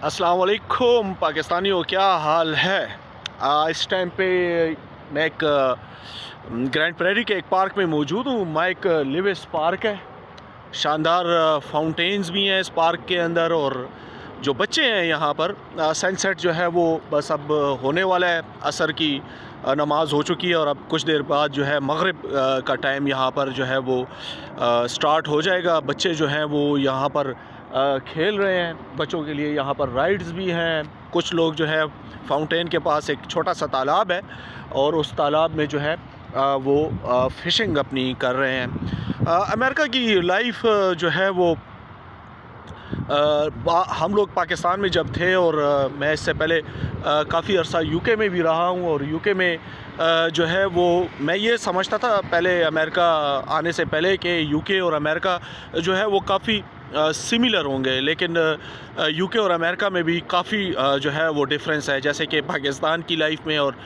अस्सलाम वालेकुम पाकिस्तानियों, क्या हाल है। इस टाइम पे मैं एक ग्रैंड प्रेरी के एक पार्क में मौजूद हूँ। माइक लिविस पार्क है। शानदार फाउंटेन्स भी हैं इस पार्क के अंदर, और जो बच्चे हैं यहाँ पर सनसेट जो है वो बस अब होने वाला है। असर की नमाज़ हो चुकी है और अब कुछ देर बाद जो है मगरिब का टाइम यहाँ पर जो है वो स्टार्ट हो जाएगा। बच्चे जो हैं वो यहाँ पर खेल रहे हैं। बच्चों के लिए यहाँ पर राइड्स भी हैं। कुछ लोग जो है फाउंटेन के पास एक छोटा सा तालाब है और उस तालाब में जो है वो फ़िशिंग अपनी कर रहे हैं। अमेरिका की लाइफ जो है वो हम लोग पाकिस्तान में जब थे, और मैं इससे पहले काफ़ी अर्सा यूके में भी रहा हूँ, और यूके में जो है वो मैं ये समझता था पहले अमेरिका आने से पहले कि यूके और अमेरिका जो है वो काफ़ी सिमिलर होंगे, लेकिन यूके और अमेरिका में भी काफ़ी जो है वो डिफरेंस है। जैसे कि पाकिस्तान की लाइफ में और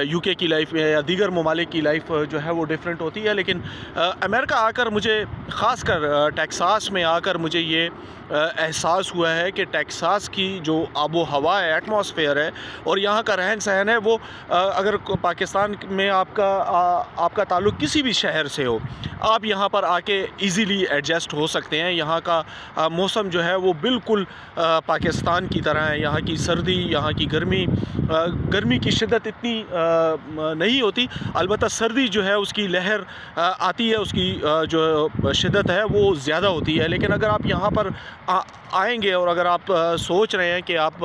यूके की लाइफ में या दीगर ममालिक की लाइफ जो है वो डिफरेंट होती है। लेकिन अमेरिका आकर मुझे ख़ासकर टेक्सास में आकर मुझे ये एहसास हुआ है कि टेक्सास की जो आबो हवा है, एटमॉस्फेयर है, और यहाँ का रहन सहन है वो अगर पाकिस्तान में आपका ताल्लुक़ किसी भी शहर से हो, आप यहाँ पर आके इजीली एडजस्ट हो सकते हैं। यहाँ का मौसम जो है वो बिल्कुल पाकिस्तान की तरह है। यहाँ की सर्दी, यहाँ की गर्मी की शिद्दत इतनी नहीं होती। अलबत्ता सर्दी जो है उसकी लहर आती है, उसकी जो शिद्दत है वो ज़्यादा होती है। लेकिन अगर आप यहाँ पर आएंगे और अगर आप सोच रहे हैं कि आप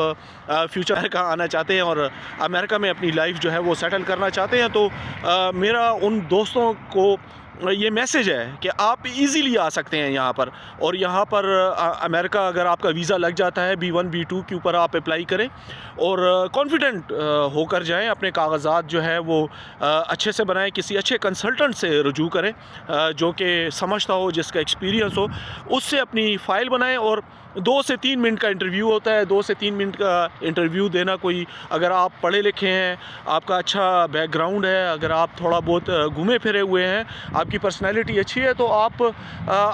फ्यूचर का आना चाहते हैं और अमेरिका में अपनी लाइफ जो है वो सेटल करना चाहते हैं, तो मेरा उन दोस्तों को ये मैसेज है कि आप इजीली आ सकते हैं यहाँ पर। और यहाँ पर अमेरिका अगर आपका वीज़ा लग जाता है B1 B2 के ऊपर, आप अप्लाई करें और कॉन्फिडेंट होकर जाएं। अपने कागजात जो है वो अच्छे से बनाएं, किसी अच्छे कंसल्टेंट से रुजू करें जो कि समझता हो, जिसका एक्सपीरियंस हो, उससे अपनी फ़ाइल बनाएं। और 2 से 3 मिनट का इंटरव्यू होता है। 2 से 3 मिनट का इंटरव्यू देना, कोई अगर आप पढ़े लिखे हैं, आपका अच्छा बैकग्राउंड है, अगर आप थोड़ा बहुत घूमे फिरे हुए हैं, आपकी पर्सनैलिटी अच्छी है, तो आप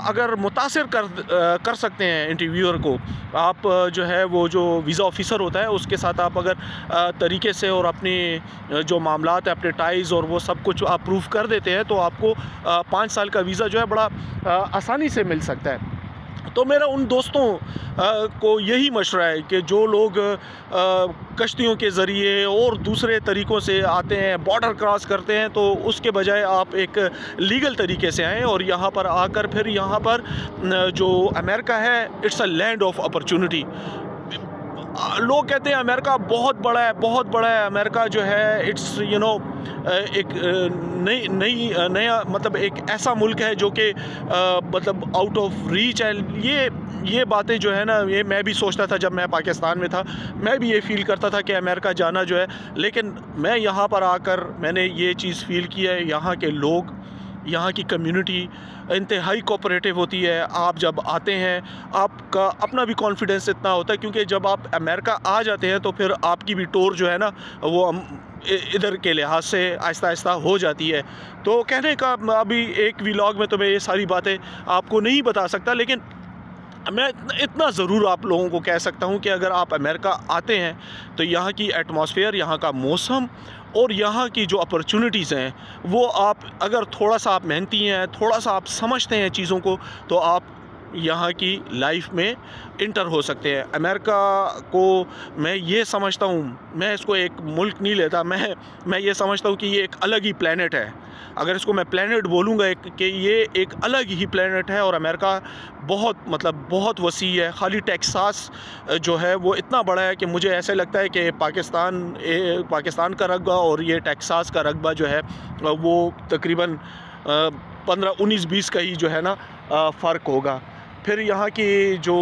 अगर मुतासिर कर सकते हैं इंटरव्यूअर को। आप जो है वो जो वीज़ा ऑफ़िसर होता है उसके साथ आप अगर तरीके से और अपने जो मामलात है, अपने टाइज़ और वो सब कुछ आप प्रूफ कर देते हैं, तो आपको 5 साल का वीज़ा जो है बड़ा आसानी से मिल सकता है। तो मेरा उन दोस्तों को यही मशवरा है कि जो लोग कश्तियों के ज़रिए और दूसरे तरीक़ों से आते हैं, बॉर्डर क्रॉस करते हैं, तो उसके बजाय आप एक लीगल तरीके से आएँ और यहाँ पर आकर फिर यहाँ पर जो अमेरिका है, it's a land of opportunity. लोग कहते हैं अमेरिका बहुत बड़ा है, बहुत बड़ा है। अमेरिका जो है इट्स एक नया मतलब एक ऐसा मुल्क है जो कि मतलब आउट ऑफ रीच है। ये बातें जो है ना, ये मैं भी सोचता था जब मैं पाकिस्तान में था। मैं भी ये फ़ील करता था कि अमेरिका जाना जो है, लेकिन मैं यहाँ पर आकर मैंने ये चीज़ फ़ील की है। यहाँ के लोग, यहाँ की कम्युनिटी इंतहाई कोऑपरेटिव होती है। आप जब आते हैं आपका अपना भी कॉन्फिडेंस इतना होता है, क्योंकि जब आप अमेरिका आ जाते हैं तो फिर आपकी भी टूर जो है ना वो इधर के लिहाज से आहिस्ता आहिस्ता हो जाती है। तो कहने का अभी एक व्लॉग में तो मैं ये सारी बातें आपको नहीं बता सकता, लेकिन मैं इतना ज़रूर आप लोगों को कह सकता हूँ कि अगर आप अमेरिका आते हैं तो यहाँ की एटमॉस्फेयर, यहाँ का मौसम और यहाँ की जो अपॉर्चुनिटीज़ हैं, वो आप अगर थोड़ा सा आप मेहनती हैं, थोड़ा सा आप समझते हैं चीज़ों को, तो आप यहाँ की लाइफ में इंटर हो सकते हैं। अमेरिका को मैं ये समझता हूँ, मैं इसको एक मुल्क नहीं लेता, मैं ये समझता हूँ कि ये एक अलग ही प्लेनेट है। अगर इसको मैं प्लेनेट बोलूँगा कि ये एक अलग ही प्लेनेट है। और अमेरिका बहुत वसी है। खाली टेक्सास जो है वो इतना बड़ा है कि मुझे ऐसे लगता है कि पाकिस्तान का रकबा और ये टेक्सास का रकबा जो है वो तकरीबन 15-19-20 का ही जो है ना फ़र्क होगा। फिर यहाँ की जो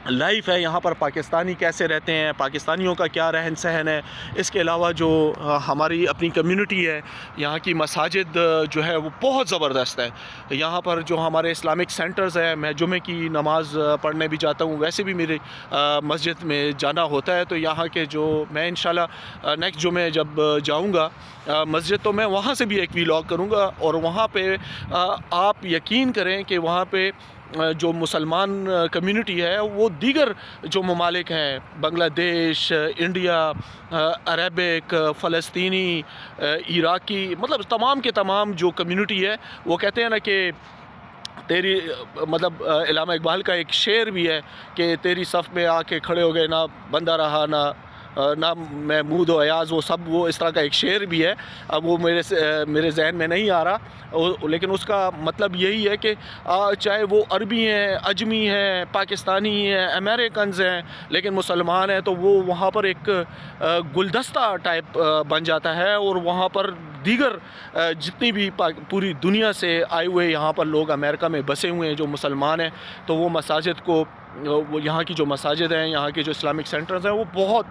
लाइफ है, यहाँ पर पाकिस्तानी कैसे रहते हैं, पाकिस्तानियों का क्या रहन सहन है, इसके अलावा जो हमारी अपनी कम्युनिटी है, यहाँ की मसाजिद जो है वो बहुत ज़बरदस्त है। यहाँ पर जो हमारे इस्लामिक सेंटर्स हैं, मैं जुमे की नमाज़ पढ़ने भी जाता हूँ, वैसे भी मेरे मस्जिद में जाना होता है। तो यहाँ के जो मैं इंशाल्लाह नेक्स्ट जुमे जब जाऊँगा मस्जिद, तो मैं वहाँ से भी एक व्लॉग करूँगा। और वहाँ पे आप यकीन करें कि वहाँ पे जो मुसलमान कम्युनिटी है वो दीगर जो ममालिक हैं, बांग्लादेश, इंडिया, अरबिक, फ़लस्तीनी, इराकी, मतलब तमाम के तमाम जो कम्युनिटी है, वो कहते हैं ना कि तेरी मतलब इल्लामा इकबाल का एक शेर भी है कि तेरी सफ़ में आके खड़े हो गए ना बंदा रहा ना महमूद व अयाज़, वो सब वो इस तरह का एक शेर भी है। अब वो मेरे जहन में नहीं आ रहा, लेकिन उसका मतलब यही है कि चाहे वो अरबी हैं, अजमी हैं, पाकिस्तानी हैं, अमेरिकन्स हैं, लेकिन मुसलमान हैं, तो वो वहाँ पर एक गुलदस्ता टाइप बन जाता है। और वहाँ पर दीगर जितनी भी पूरी दुनिया से आए हुए यहाँ पर लोग अमेरिका में बसे हुए हैं जो मुसलमान हैं, तो वो मसाजिद को, वो यहाँ की जो मसाजिद हैं, यहाँ के जो इस्लामिक सेंटर्स हैं, वो बहुत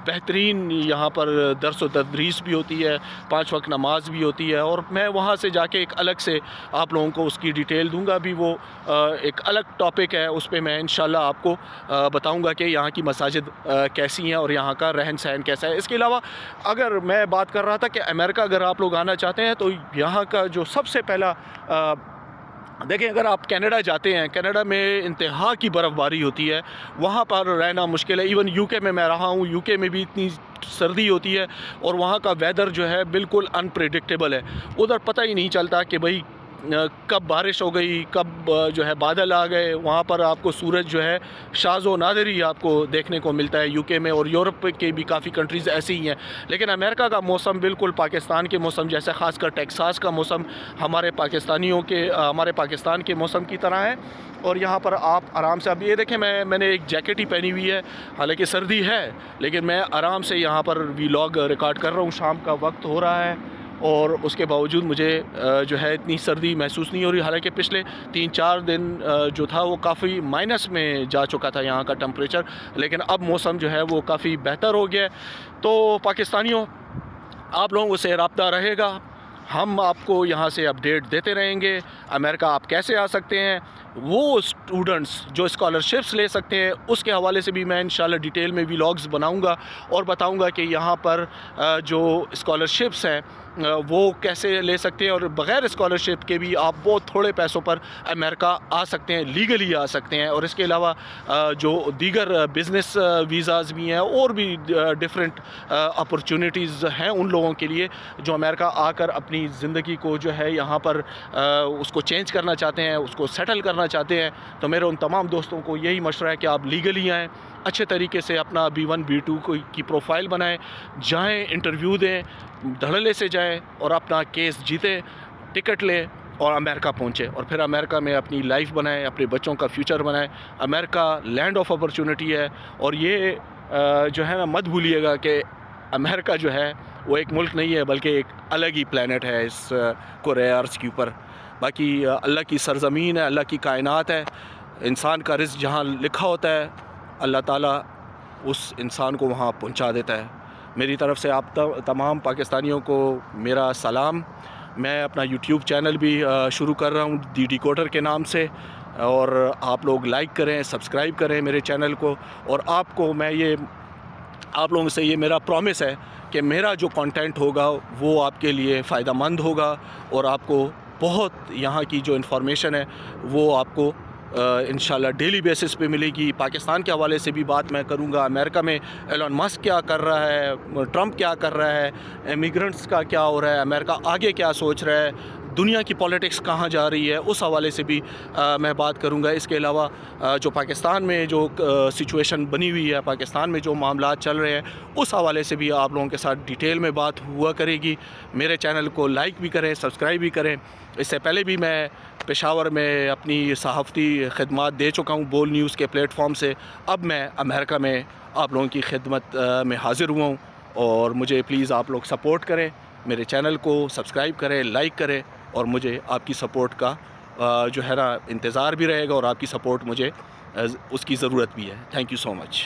बेहतरीन यहाँ पर दर्स व तदरीस भी होती है, 5 वक्त नमाज भी होती है। और मैं वहाँ से जाके एक अलग से आप लोगों को उसकी डिटेल दूंगा भी, वो एक अलग टॉपिक है, उस पर मैं इंशाल्लाह आपको बताऊंगा कि यहाँ की मसाजिद कैसी हैं और यहाँ का रहन सहन कैसा है। इसके अलावा अगर मैं बात कर रहा था कि अमेरिका अगर आप लोग आना चाहते हैं, तो यहाँ का जो सबसे पहला देखें, अगर आप कनाडा जाते हैं, कनाडा में इंतहा की बर्फ़बारी होती है, वहाँ पर रहना मुश्किल है। इवन यूके में मैं रहा हूँ, यूके में भी इतनी सर्दी होती है और वहाँ का वेदर जो है बिल्कुल अनप्रेडिक्टेबल है। उधर पता ही नहीं चलता कि भाई कब बारिश हो गई, कब जो है बादल आ गए। वहाँ पर आपको सूरज जो है शाज़ो नादिर ही आपको देखने को मिलता है यूके में, और यूरोप के भी काफ़ी कंट्रीज़ ऐसी ही हैं। लेकिन अमेरिका का मौसम बिल्कुल पाकिस्तान के मौसम जैसे, ख़ासकर टेक्सास का मौसम हमारे पाकिस्तान के मौसम की तरह है। और यहाँ पर आप आराम से, अब ये देखें मैंने एक जैकेट ही पहनी हुई है, हालांकि सर्दी है, लेकिन मैं आराम से यहाँ पर व्लॉग रिकॉर्ड कर रहा हूँ। शाम का वक्त हो रहा है और उसके बावजूद मुझे जो है इतनी सर्दी महसूस नहीं हो रही। हालांकि पिछले 3-4 दिन जो था वो काफ़ी माइनस में जा चुका था यहाँ का टेम्परेचर, लेकिन अब मौसम जो है वो काफ़ी बेहतर हो गया। तो पाकिस्तानियों, आप लोगों से रब्ता रहेगा, हम आपको यहाँ से अपडेट देते रहेंगे। अमेरिका आप कैसे आ सकते हैं, वो स्टूडेंट्स जो स्कॉलरशिप्स ले सकते हैं, उसके हवाले से भी मैं इंशाल्लाह डिटेल में व्लॉग्स बनाऊंगा और बताऊंगा कि यहाँ पर जो स्कॉलरशिप्स हैं वो कैसे ले सकते हैं, और बग़ैर स्कॉलरशिप के भी आप बहुत थोड़े पैसों पर अमेरिका आ सकते हैं, लीगली आ सकते हैं। और इसके अलावा जो दीगर बिज़नेस वीज़ाज़ भी हैं और भी डिफरेंट अपॉर्चुनिटीज़ हैं उन लोगों के लिए जो अमेरिका आकर अपनी ज़िंदगी को जो है यहाँ पर उसको चेंज करना चाहते हैं, उसको सेटल करना चाहते हैं। तो मेरे उन तमाम दोस्तों को यही मशवरा है कि आप लीगली आएँ, अच्छे तरीके से अपना B1 B2 की प्रोफाइल बनाएं, जाएं, इंटरव्यू दें, धड़ल्ले से जाएं और अपना केस जीतें, टिकट लें और अमेरिका पहुँचें, और फिर अमेरिका में अपनी लाइफ बनाएं, अपने बच्चों का फ्यूचर बनाएं। अमेरिका लैंड ऑफ अपॉर्चुनिटी है, और ये जो है ना, मत भूलिएगा कि अमेरिका जो है वो एक मुल्क नहीं है, बल्कि एक अलग ही प्लेनेट है इस कुरे अर्ज़ के ऊपर। बाकी अल्लाह की सरज़मीन है, अल्लाह की कायनात है। इंसान का रिज़्क़ जहाँ लिखा होता है, अल्लाह ताला उस इंसान को वहाँ पहुँचा देता है। मेरी तरफ़ से आप तमाम पाकिस्तानियों को मेरा सलाम। मैं अपना यूट्यूब चैनल भी शुरू कर रहा हूँ दी डिकोडर के नाम से, और आप लोग लाइक करें, सब्सक्राइब करें मेरे चैनल को। और आपको मैं ये, आप लोगों से ये मेरा प्रॉमिस है कि मेरा जो कंटेंट होगा वो आपके लिए फ़ायदेमंद होगा, और आपको बहुत यहाँ की जो इन्फॉर्मेशन है वो आपको इंशाल्लाह डेली बेसिस पे मिलेगी। पाकिस्तान के हवाले से भी बात मैं करूँगा, अमेरिका में एलन मस्क क्या कर रहा है, ट्रंप क्या कर रहा है, इमिग्रेंट्स का क्या हो रहा है, अमेरिका आगे क्या सोच रहा है, दुनिया की पॉलिटिक्स कहाँ जा रही है, उस हवाले से भी मैं बात करूँगा। इसके अलावा जो पाकिस्तान में जो सिचुएशन बनी हुई है, पाकिस्तान में जो मामलात चल रहे हैं, उस हवाले से भी आप लोगों के साथ डिटेल में बात हुआ करेगी। मेरे चैनल को लाइक भी करें, सब्सक्राइब भी करें। इससे पहले भी मैं पेशावर में अपनी सहाफ़ती खिदमत दे चुका हूँ बोल न्यूज़ के प्लेटफॉर्म से। अब मैं अमेरिका में आप लोगों की खिदमत में हाज़िर हुआ हूँ, और मुझे प्लीज़ आप लोग सपोर्ट करें, मेरे चैनल को सब्सक्राइब करें, लाइक करें, और मुझे आपकी सपोर्ट का जो है ना इंतज़ार भी रहेगा, और आपकी सपोर्ट मुझे उसकी ज़रूरत भी है। Thank you so much.